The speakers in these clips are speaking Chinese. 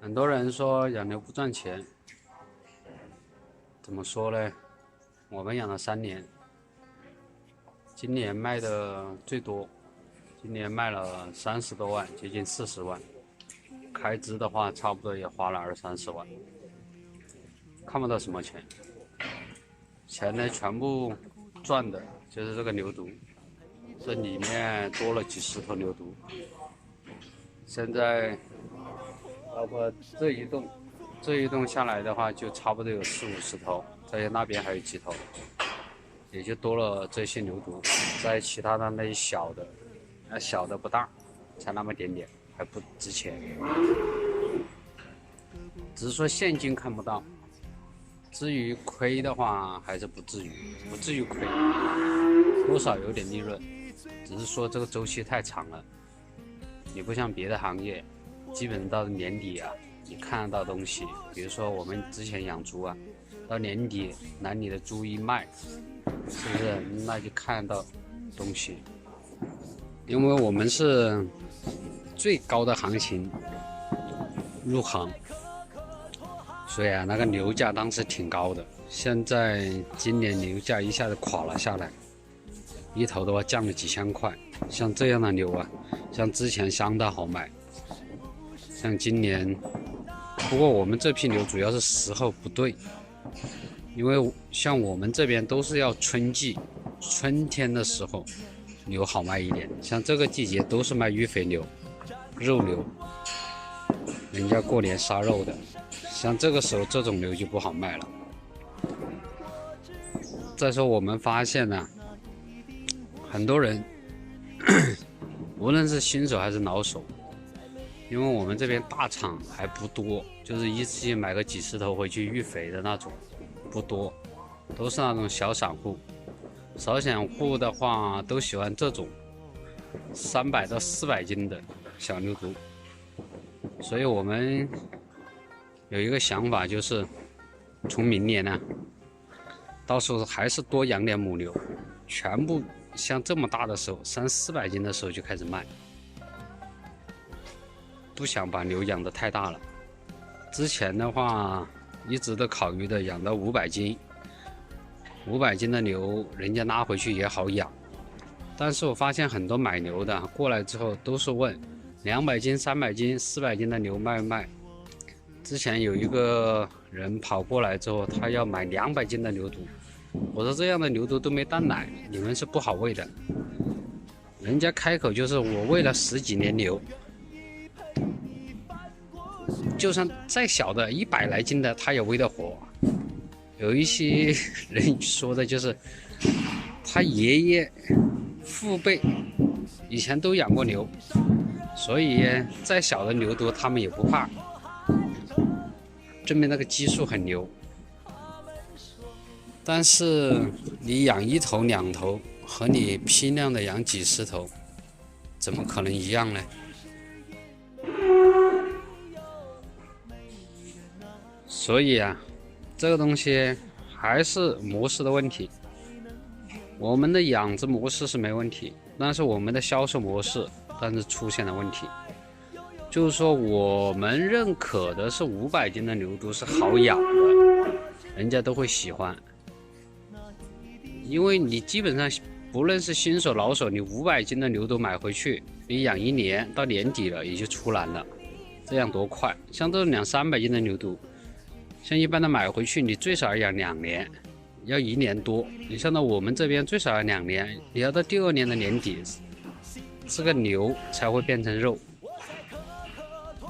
很多人说养牛不赚钱，怎么说呢？我们养了3年，今年卖的最多，今年卖了30多万，接近40万，开支的话差不多也花了20-30万，看不到什么钱，钱呢全部赚的就是这个牛犊，这里面多了几十头牛犊，现在包括这一栋下来的话，就差不多有40-50头，在那边还有几头，也就多了这些牛犊，在其他的那小的，小的不大，才那么点点，还不值钱，只是说现金看不到。至于亏的话，还是不至于亏，多少有点利润，只是说这个周期太长了。你不像别的行业，基本到年底啊，你看得到东西。比如说我们之前养猪啊，到年底南里的猪一卖，是不是那就看得到东西？因为我们是最高的行情入行，所以啊，那个牛价当时挺高的。现在今年牛价一下子垮了下来，一头的话降了几千块。像这样的牛啊，像之前相当好买，像今年，不过我们这批牛主要是时候不对，因为像我们这边都是要春季，春天的时候牛好卖一点，像这个季节都是卖育肥牛、肉牛，人家过年杀肉的，像这个时候这种牛就不好卖了。再说我们发现呢，很多人无论是新手还是老手，因为我们这边大厂还不多，就是一次性买个几十头回去育肥的那种不多，都是那种小散户。小散户的话都喜欢这种300到400斤的小牛犊，所以我们有一个想法，就是从明年呢，到时候还是多养点母牛，全部像这么大的时候，300-400斤的时候就开始卖，不想把牛养得太大了。之前的话一直都考虑的养到500斤，500斤的牛人家拉回去也好养，但是我发现很多买牛的过来之后都是问200斤、300斤、400斤的牛卖不卖。之前有一个人跑过来之后，他要买200斤的牛犊，我说这样的牛犊都没蛋奶，你们是不好喂的。人家开口就是我喂了10几年牛，就算再小的100来斤的他也喂得活。有一些人说的就是他爷爷父辈以前都养过牛，所以再小的牛犊他们也不怕，证明那个基数很牛。但是你养1头2头和你批量的养几十头，怎么可能一样呢？所以啊，这个东西还是模式的问题。我们的养殖模式是没问题，但是我们的销售模式出现了问题。就是说我们认可的是500斤的牛犊是好养的，人家都会喜欢。因为你基本上不论是新手老手，你500斤的牛犊买回去，你养1年到年底了也就出栏了，这样多快。像这种200-300斤的牛犊，像一般的买回去你最少要养2年，要1年多。你像到我们这边最少要2年，你要到第2年的年底，这个牛才会变成肉。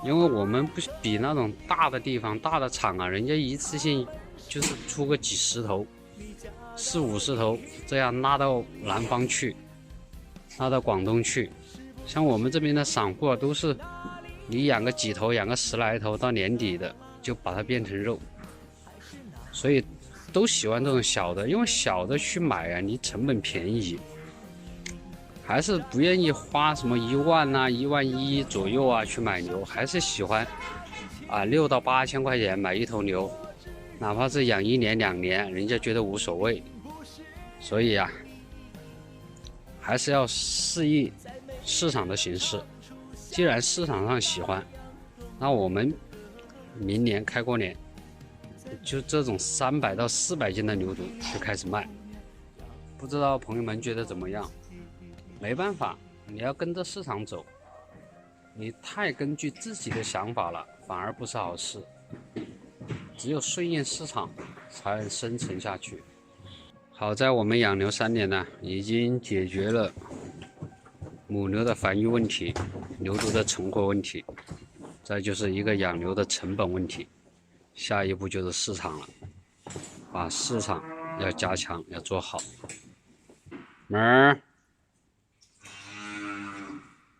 因为我们不比那种大的地方大的厂啊，人家一次性就是出个几十头40-50头，这样拉到南方去，拉到广东去。像我们这边的散户啊，都是你养个几头，养个10来头，到年底的就把它变成肉，所以都喜欢这种小的，因为小的去买啊，你成本便宜，还是不愿意花什么1万啊、11000左右啊去买牛，还是喜欢啊6到8千块钱买1头牛，哪怕是养1年2年，人家觉得无所谓。所以啊，还是要适应市场的形势。既然市场上喜欢，那我们明年开过年，就这种300到400斤的牛犊就开始卖。不知道朋友们觉得怎么样？没办法，你要跟着市场走，你太根据自己的想法了，反而不是好事。只有顺应市场才能生存下去。好在我们养牛3年呢，已经解决了母牛的繁育问题、牛犊的存活问题，再就是一个养牛的成本问题。下一步就是市场了，把市场要加强，要做好。门儿。